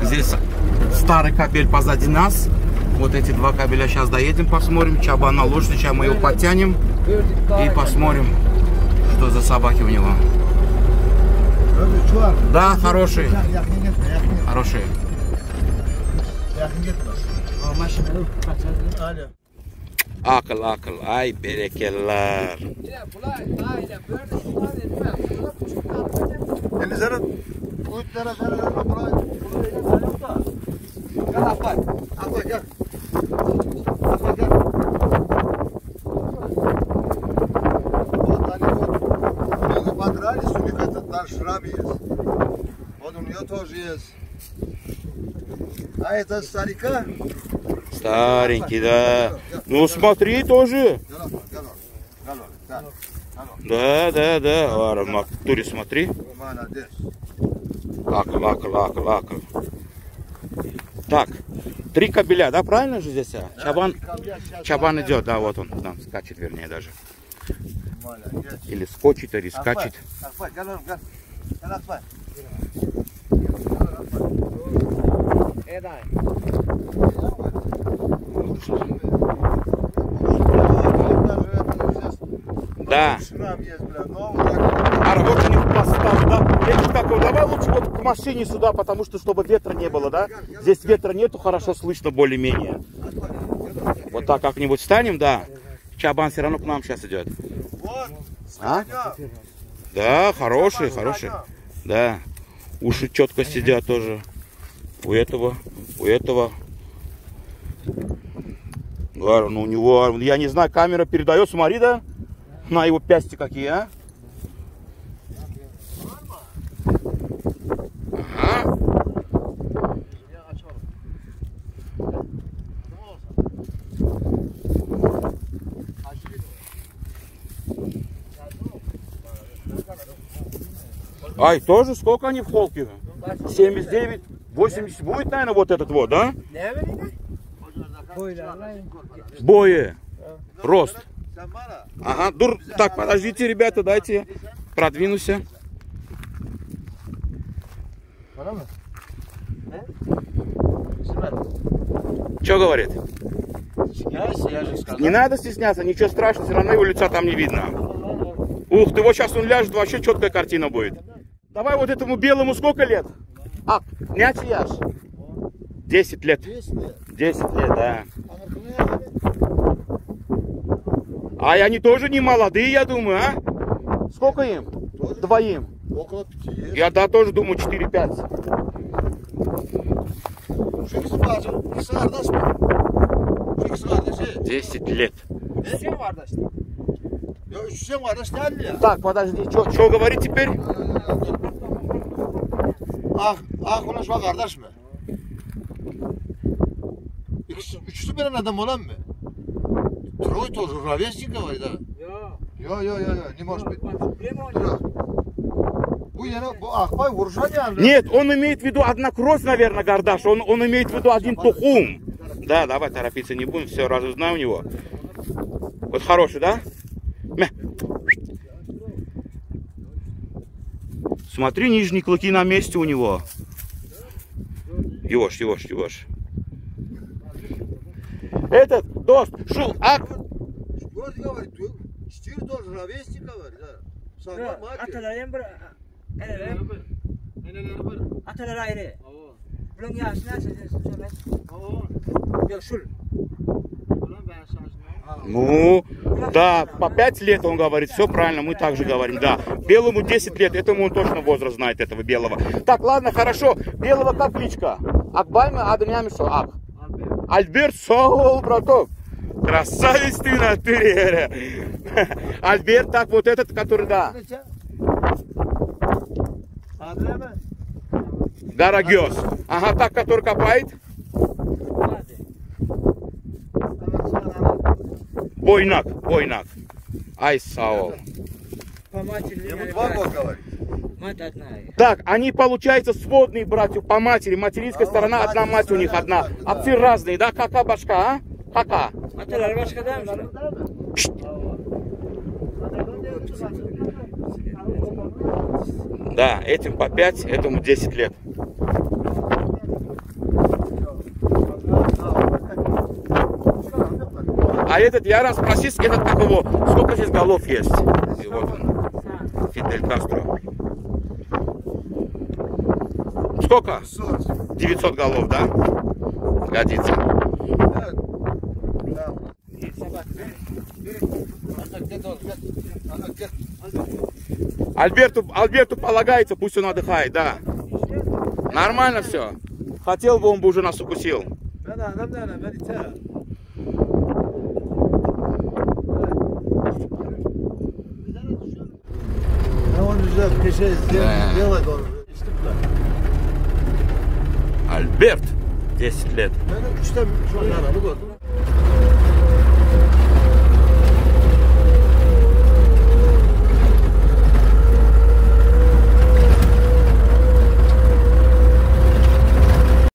Здесь старый кабель позади нас. Вот эти два кабеля сейчас доедем, посмотрим. Чабан на лошади, сейчас мы его подтянем и посмотрим, что за собаки у него. Да, хорошие. Хорошие. Akıl, ay berekeller. Шрам есть. Вот у нее тоже есть. А это старика? Старенький, да. Ну смотри тоже. Да. Ара, Матуре, смотри. Молодец. Акл. Так, 3 кабеля, да, правильно же здесь? Чабан идет, да, вот он, там скачет, вернее, даже. Молодец. Или скочит, или скачет. Да. А вот у них поставь, да? Я не так, давай лучше вот к машине сюда, потому что чтобы ветра не было, да? Здесь ветра нету, хорошо слышно более-менее. Вот так как-нибудь встанем, да? Чабан все равно к нам сейчас идет. А? Да, хороший. Да. Уши четко сидят тоже. У этого. Ну, у него, я не знаю, камера передает, смотри, да? На его пясти какие, а? Ага. Ай, тоже сколько они в холке? 79, 80 будет, наверное, вот этот вот, да? Бое. Рост. Ага, так, подождите, ребята, дайте продвинусь. Что говорит? Не надо стесняться, ничего страшного, все равно его лица там не видно. Ух ты, вот сейчас он ляжет, вообще четкая картина будет. Давай вот этому белому сколько лет? А, нячи яш? 10 лет. 10 лет, да. А они тоже не молодые, я думаю, а? Сколько им? Двоим? Около 5. Я, да, тоже думаю 4-5. 10 лет. Так, подожди, что говорит теперь? Ах, у нас kardeş mi? Üçüsü bir adam olan mı? Трой тоже, ровесник говорит, да? Я, не может быть. Нет, он имеет в виду одна кровь, наверное, Гардаш. Он имеет в виду один тухум. Да, давай торопиться не будем, все разузнаем у него. Вот хороший, да? Смотри, нижние клыки на месте у него. Ешь. Этот, дост, шул, ак. Стир тоже ровесник говорит, да? Sağlam mı? Atalarım bir atalar ayrı. Bunun yaşına söyler. Yaşul. Ну, да, по 5 лет он говорит, все правильно, мы также говорим, да. Белому 10 лет, этому он точно возраст знает, этого белого. Так, ладно, хорошо, белого как кличка? Акбайма, Аднями, что? Ак. Альберт Сол, браток. Красавец ты на натуре. Альберт, так, вот этот, который, да. Гарагиос. Ага, так, который копает. Бойнак. Ай, Саол. Ему 2 года говорит. Так, они, получается, сводные братья по матери. Материнская сторона, одна мать у них, одна. Отцы разные, да? Кака башка, а? Кака? Да, этим по 5, этому 10 лет. А этот Яран, спроси, этот как его, сколько здесь голов есть? И вот он, Фидель Кастро. Сколько? 900 голов, да? Годится. Альберту полагается, пусть он отдыхает, да. Нормально все. Хотел бы, он бы уже нас укусил. Альберт, 10 лет.